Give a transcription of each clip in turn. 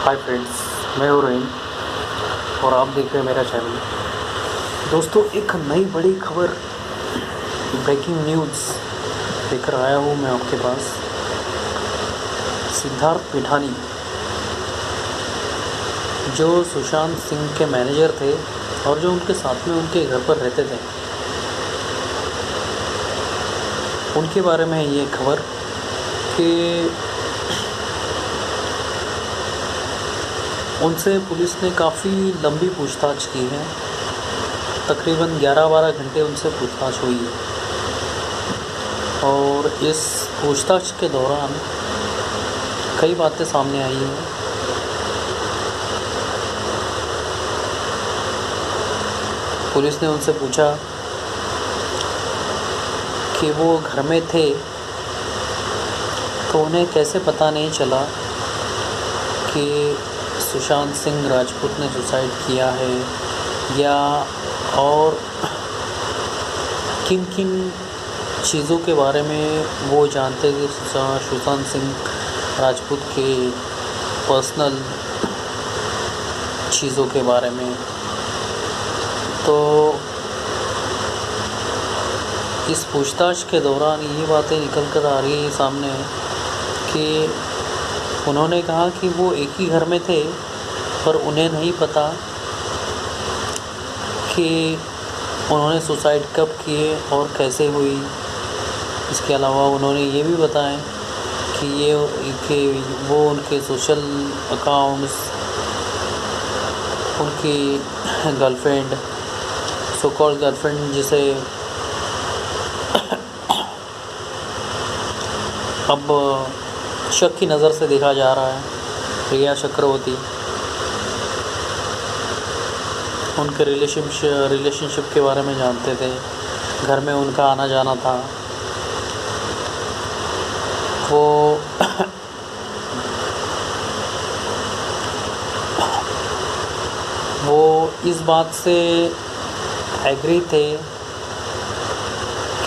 Hi friends, मैं हूँ रोहिन और आप देख रहे हैं मेरा चैनल। दोस्तों, एक नई बड़ी खबर, ब्रेकिंग न्यूज़ लेकर आया हूँ मैं आपके पास। सिद्धार्थ पिठानी, जो सुशांत सिंह के मैनेजर थे और जो उनके साथ में उनके घर पर रहते थे, उनके बारे में ये खबर कि उनसे पुलिस ने काफ़ी लंबी पूछताछ की है। तकरीबन 11-12 घंटे उनसे पूछताछ हुई है और इस पूछताछ के दौरान कई बातें सामने आई हैं। पुलिस ने उनसे पूछा कि वो घर में थे तो उन्हें कैसे पता नहीं चला कि सुशांत सिंह राजपूत ने सुसाइड किया है, या और किन किन चीज़ों के बारे में वो जानते थे सुशांत सिंह राजपूत के पर्सनल चीज़ों के बारे में। तो इस पूछताछ के दौरान ये बातें निकल कर आ रही है सामने कि उन्होंने कहा कि वो एक ही घर में थे, पर उन्हें नहीं पता कि उन्होंने सुसाइड कब किए और कैसे हुई। इसके अलावा उन्होंने ये भी बताया कि वो उनके सोशल अकाउंट्स, उनकी गर्लफ्रेंड, सो कॉल्ड गर्लफ्रेंड जिसे अब शक की नज़र से देखा जा रहा है, रिया चक्रवर्ती, उनके रिलेशनशिप के बारे में जानते थे। घर में उनका आना जाना था। वो इस बात से एग्री थे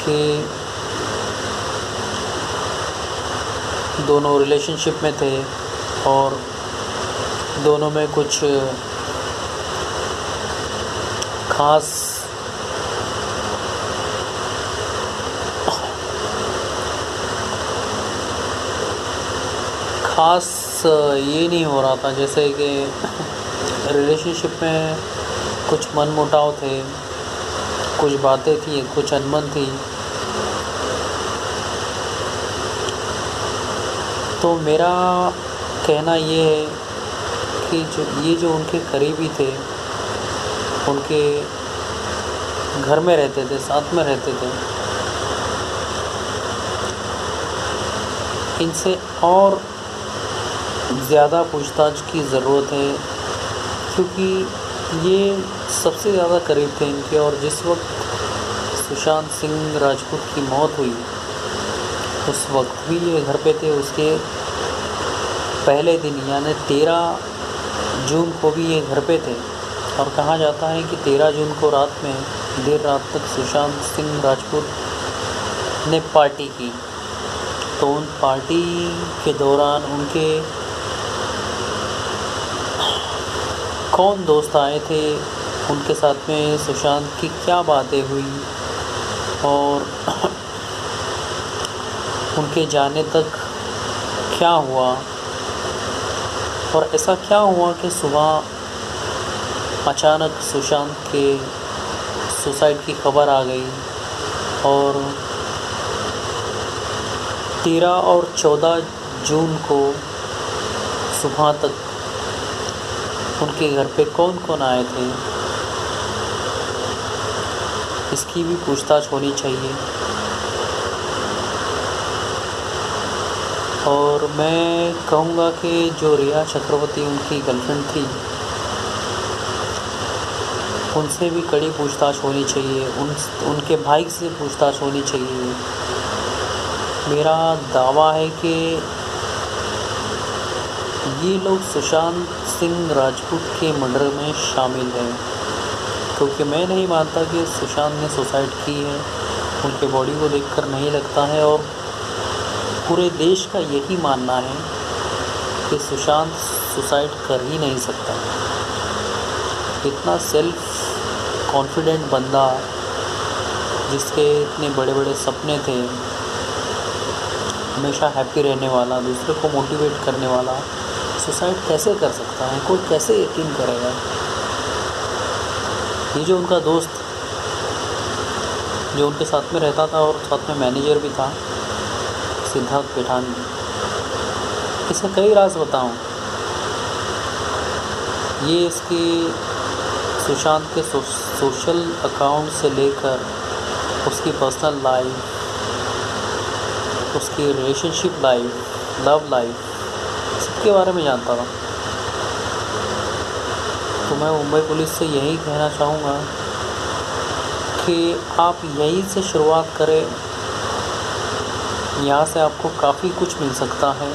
कि दोनों रिलेशनशिप में थे और दोनों में कुछ खास ये नहीं हो रहा था, जैसे कि रिलेशनशिप में कुछ मनमुटाव थे, कुछ बातें थी, कुछ अनबन थी। तो मेरा कहना ये है कि जो उनके करीबी थे, उनके घर में रहते थे, साथ में रहते थे, इनसे और ज़्यादा पूछताछ की ज़रूरत है, क्योंकि ये सबसे ज़्यादा करीब थे इनके। और जिस वक्त सुशांत सिंह राजपूत की मौत हुई, उस वक्त भी ये घर पे थे। उसके पहले दिन यानी 13 जून को भी ये घर पे थे। और कहा जाता है कि 13 जून को रात में देर रात तक सुशांत सिंह राजपूत ने पार्टी की। तो उन पार्टी के दौरान उनके कौन दोस्त आए थे, उनके साथ में सुशांत की क्या बातें हुई और उनके जाने तक क्या हुआ, और ऐसा क्या हुआ कि सुबह अचानक सुशांत के सुसाइड की खबर आ गई। और 13 और 14 जून को सुबह तक उनके घर पे कौन कौन आए थे, इसकी भी पूछताछ होनी चाहिए। और मैं कहूँगा कि जो रिया चक्रवर्ती उनकी गर्लफ्रेंड थी, उनसे भी कड़ी पूछताछ होनी चाहिए। उनके भाई से पूछताछ होनी चाहिए। मेरा दावा है कि ये लोग सुशांत सिंह राजपूत के मर्डर में शामिल हैं, क्योंकि मैं नहीं मानता कि सुशांत ने सुसाइड की है। उनके बॉडी को देखकर नहीं लगता है, और पूरे देश का यही मानना है कि सुशांत सुसाइड कर ही नहीं सकता। इतना सेल्फ कॉन्फिडेंट बंदा, जिसके इतने बड़े बड़े सपने थे, हमेशा हैप्पी रहने वाला, दूसरे को मोटिवेट करने वाला, सुसाइड कैसे कर सकता है? कोई कैसे यकीन करेगा? ये जो उनका दोस्त जो उनके साथ में रहता था और साथ में मैनेजर भी था, सिद्धार्थ पिठानी, इसे कई राज बताऊं। ये इसके सुशांत के सोशल अकाउंट से लेकर उसकी पर्सनल लाइफ, उसकी रिलेशनशिप लाइफ, लव लाइफ, सबके बारे में जानता था। तो मैं मुंबई पुलिस से यही कहना चाहूँगा कि आप यहीं से शुरुआत करें। यहाँ से आपको काफ़ी कुछ मिल सकता है।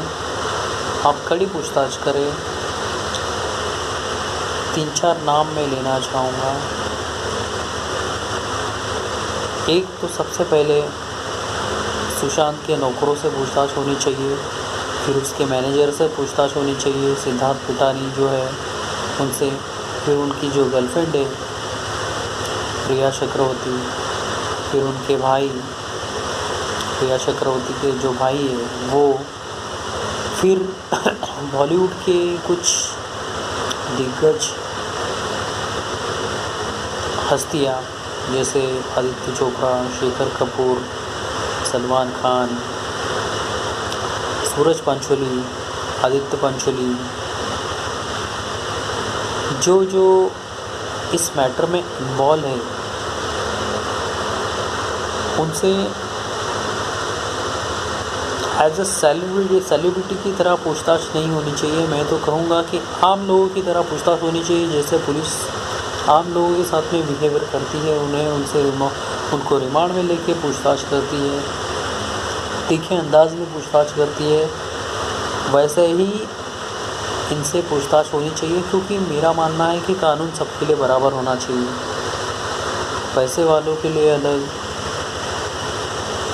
आप कड़ी पूछताछ करें। 3-4 नाम मैं लेना चाहूँगा। एक तो सबसे पहले सुशांत के नौकरों से पूछताछ होनी चाहिए, फिर उसके मैनेजर से पूछताछ होनी चाहिए, सिद्धार्थ पिठानी जो है उनसे, फिर उनकी जो गर्लफ्रेंड है प्रिया चक्रवर्ती, फिर उनके भाई, प्रिया चक्रवर्ती के जो भाई है वो, फिर बॉलीवुड के कुछ दिग्गज हस्तियाँ जैसे आदित्य चोपड़ा, शेखर कपूर, सलमान खान, सूरज पंचोली, आदित्य पंचोली, जो इस मैटर में इन्वॉल्व है, उनसे एज अ सेलिब्रिटी की तरह पूछताछ नहीं होनी चाहिए। मैं तो कहूँगा कि आम लोगों की तरह पूछताछ होनी चाहिए। जैसे पुलिस आम लोगों के साथ में बिहेवियर करती है, उनको रिमांड में लेके पूछताछ करती है, तीखे अंदाज में पूछताछ करती है, वैसे ही इनसे पूछताछ होनी चाहिए। क्योंकि मेरा मानना है कि कानून सबके लिए बराबर होना चाहिए। पैसे वालों के लिए अलग,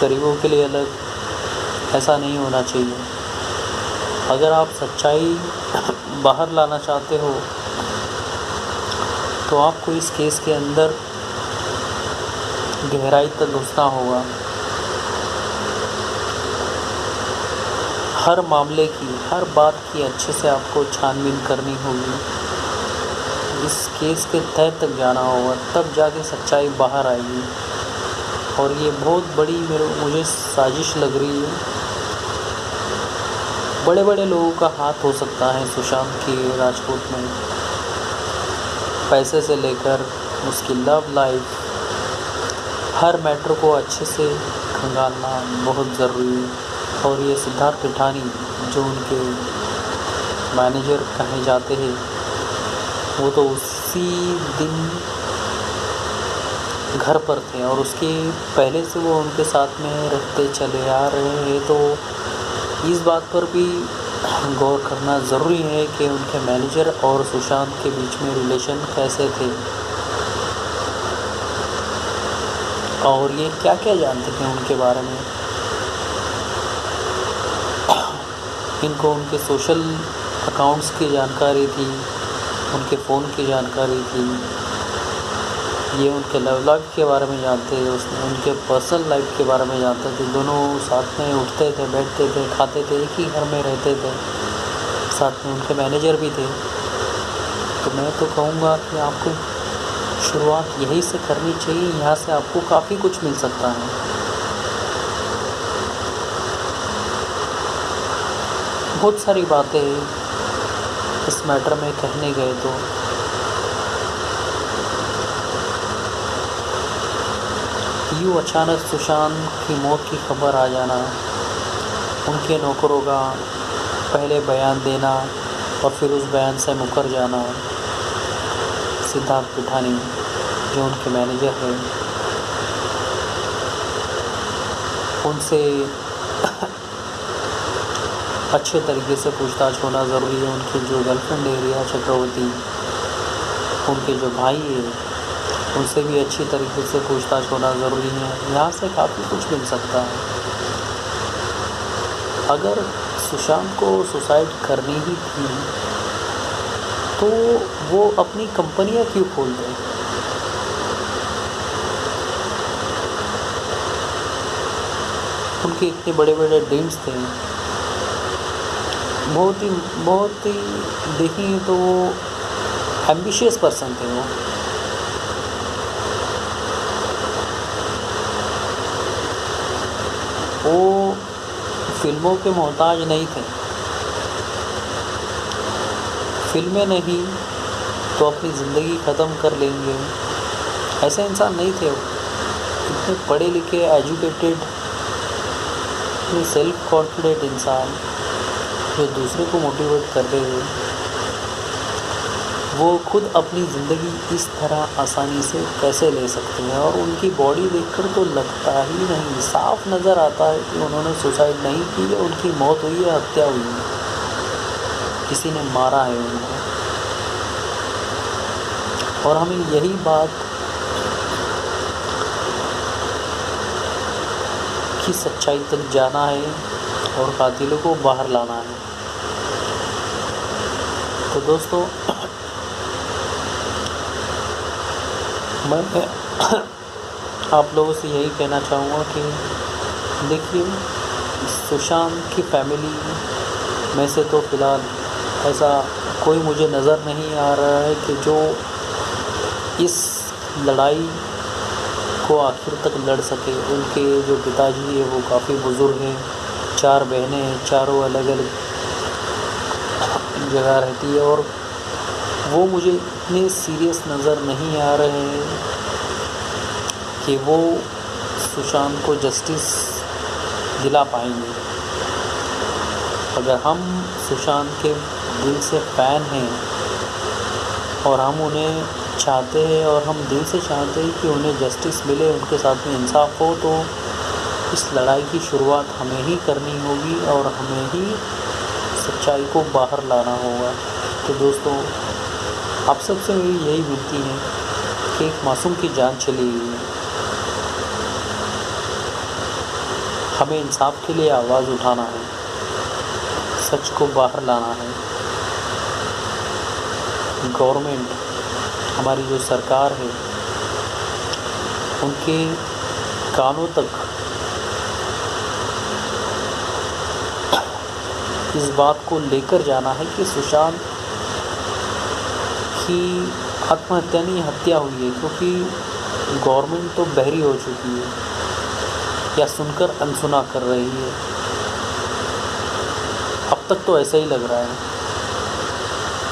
गरीबों के लिए अलग, ऐसा नहीं होना चाहिए। अगर आप सच्चाई बाहर लाना चाहते हो तो आपको इस केस के अंदर गहराई तक घुसना होगा। हर मामले की, हर बात की अच्छे से आपको छानबीन करनी होगी। इस केस के तह तक जाना होगा, तब जाके सच्चाई बाहर आएगी। और ये बहुत बड़ी मुझे साजिश लग रही है। बड़े बड़े लोगों का हाथ हो सकता है सुशांत की राजपूत में, पैसे से लेकर उसकी लव लाइफ, हर मैटर को अच्छे से खंगालना बहुत ज़रूरी है। और ये सिद्धार्थ पिठानी जो उनके मैनेजर कहे जाते हैं, वो तो उसी दिन घर पर थे और उसके पहले से वो उनके साथ में रहते चले आ रहे हैं। तो इस बात पर भी गौर करना ज़रूरी है कि उनके मैनेजर और सुशांत के बीच में रिलेशन कैसे थे और ये क्या क्या जानते थे उनके बारे में। इनको उनके सोशल अकाउंट्स की जानकारी थी, उनके फ़ोन की जानकारी थी, ये उनके लव लाइफ के बारे में जानते थे, उनके पर्सनल लाइफ के बारे में जानते थे। दोनों साथ में उठते थे, बैठते थे, खाते थे, एक ही घर में रहते थे, साथ में उनके मैनेजर भी थे। तो मैं तो कहूँगा कि आपको शुरुआत यहीं से करनी चाहिए। यहाँ से आपको काफ़ी कुछ मिल सकता है। बहुत सारी बातें इस मैटर में कहने गए तो यूँ अचानक सुशांत की मौत की खबर आ जाना, उनके नौकरों का पहले बयान देना और फिर उस बयान से मुकर जाना, सिद्धार्थ पिठानी जो उनके मैनेजर हैं उनसे अच्छे तरीके से पूछताछ होना ज़रूरी है। उनकी जो गर्लफ्रेंड है रिया चक्रवर्ती, उनके जो भाई है उनसे भी अच्छी तरीके से पूछताछ होना ज़रूरी है। यहाँ से काफ़ी कुछ मिल सकता है। अगर सुशांत को सुसाइड करनी ही थी तो वो अपनी कंपनियां क्यों खोलते हैं? उनके इतने बड़े बड़े ड्रीम्स थे, बहुत ही देखेंगे तो वो एम्बिशियस पर्सन थे। वो फिल्मों के मोहताज नहीं थे। फिल्में नहीं तो अपनी ज़िंदगी ख़त्म कर लेंगे, ऐसे इंसान नहीं थे वो। इतने पढ़े लिखे, एजुकेटेड, इतने सेल्फ कॉन्फिडेंट इंसान जो दूसरे को मोटिवेट कर रहे हैं, वो खुद अपनी ज़िंदगी इस तरह आसानी से कैसे ले सकते हैं? और उनकी बॉडी देखकर तो लगता ही नहीं, साफ नज़र आता है कि उन्होंने सुसाइड नहीं की है, उनकी मौत हुई है, हत्या हुई है, किसी ने मारा है उनको। और हमें यही बात की सच्चाई तक जाना है और कातिलों को बाहर लाना है। तो दोस्तों, मैं आप लोगों से यही कहना चाहूँगा कि देखिए, सुशांत की फैमिली में से तो फ़िलहाल ऐसा कोई मुझे नज़र नहीं आ रहा है कि जो इस लड़ाई को आखिर तक लड़ सके। उनके जो पिताजी है वो काफ़ी बुज़ुर्ग हैं, 4 बहनें हैं, चारों अलग अलग जगह रहती है, और वो मुझे इतने सीरियस नज़र नहीं आ रहे हैं कि वो सुशांत को जस्टिस दिला पाएंगे। अगर हम सुशांत के दिल से फ़ैन हैं और हम उन्हें चाहते हैं और हम दिल से चाहते हैं कि उन्हें जस्टिस मिले, उनके साथ में इंसाफ हो, तो इस लड़ाई की शुरुआत हमें ही करनी होगी और हमें ही सच्चाई को बाहर लाना होगा। तो दोस्तों, आप सबसे मेरी यही विनती है कि एक मासूम की जान चली गई है, हमें इंसाफ के लिए आवाज़ उठाना है, सच को बाहर लाना है। गवर्नमेंट, हमारी जो सरकार है, उनके कानों तक इस बात को लेकर जाना है कि सुशांत की आत्महत्या नहीं, हत्या हुई है, क्योंकि गवर्नमेंट तो बहरी हो चुकी है या सुनकर अनसुना कर रही है। अब तक तो ऐसा ही लग रहा है।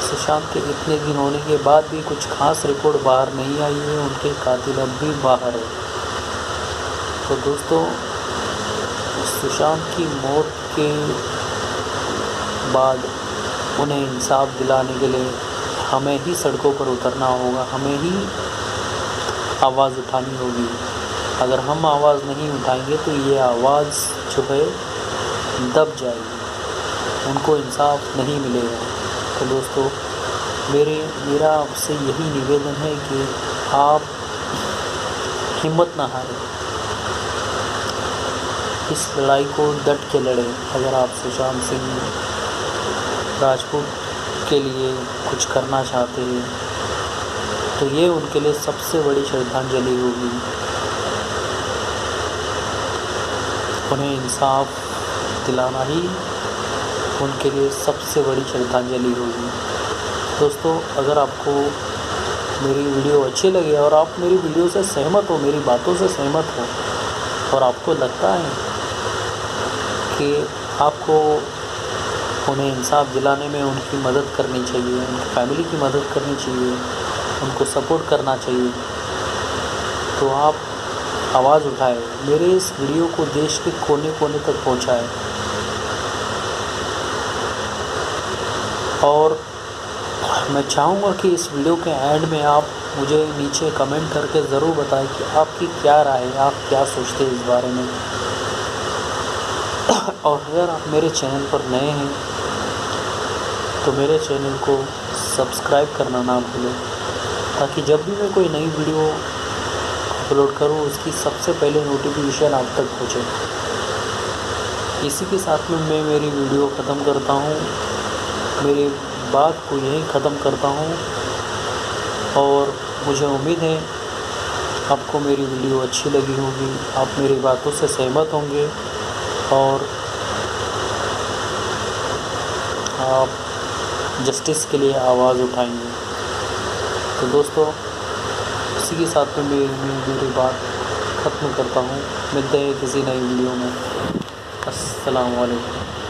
सुशांत के इतने दिन होने के बाद भी कुछ खास रिपोर्ट बाहर नहीं आई है, उनके कातिल अब भी बाहर है। तो दोस्तों, सुशांत की मौत के बाद उन्हें इंसाफ दिलाने के लिए हमें ही सड़कों पर उतरना होगा, हमें ही आवाज़ उठानी होगी। अगर हम आवाज़ नहीं उठाएंगे तो ये आवाज़ जो है दब जाएगी, उनको इंसाफ नहीं मिलेगा। तो दोस्तों, मेरा आपसे यही निवेदन है कि आप हिम्मत ना हारें, इस लड़ाई को डट के लड़ें। अगर आप सुशांत सिंह राजपूत के लिए कुछ करना चाहते हैं तो ये उनके लिए सबसे बड़ी श्रद्धांजलि होगी, उन्हें इंसाफ दिलाना ही उनके लिए सबसे बड़ी श्रद्धांजलि होगी। दोस्तों, अगर आपको मेरी वीडियो अच्छी लगे और आप मेरी वीडियो से सहमत हो, मेरी बातों से सहमत हो, और आपको लगता है कि आपको उन्हें इंसाफ दिलाने में उनकी मदद करनी चाहिए, उनकी फैमिली की मदद करनी चाहिए, उनको सपोर्ट करना चाहिए, तो आप आवाज़ उठाएं, मेरे इस वीडियो को देश के कोने कोने तक पहुंचाएं। और मैं चाहूँगा कि इस वीडियो के एंड में आप मुझे नीचे कमेंट करके ज़रूर बताएं कि आपकी क्या राय है, आप क्या सोचते हैं इस बारे में। और अगर आप मेरे चैनल पर नए हैं तो मेरे चैनल को सब्सक्राइब करना ना भूलें, ताकि जब भी मैं कोई नई वीडियो अपलोड करूँ उसकी सबसे पहले नोटिफिकेशन आप तक पहुँचे। इसी के साथ में मैं मेरी वीडियो ख़त्म करता हूँ। मेरे बात को यहीं ख़त्म करता हूँ और मुझे उम्मीद है आपको मेरी वीडियो अच्छी लगी होगी, आप मेरी बातों से सहमत होंगे और आप जस्टिस के लिए आवाज़ उठाएंगे। तो दोस्तों, इसी के साथ में मेरी बात ख़त्म करता हूँ। मिलते हैं किसी नई वीडियो में। अस्सलाम वालेकुम।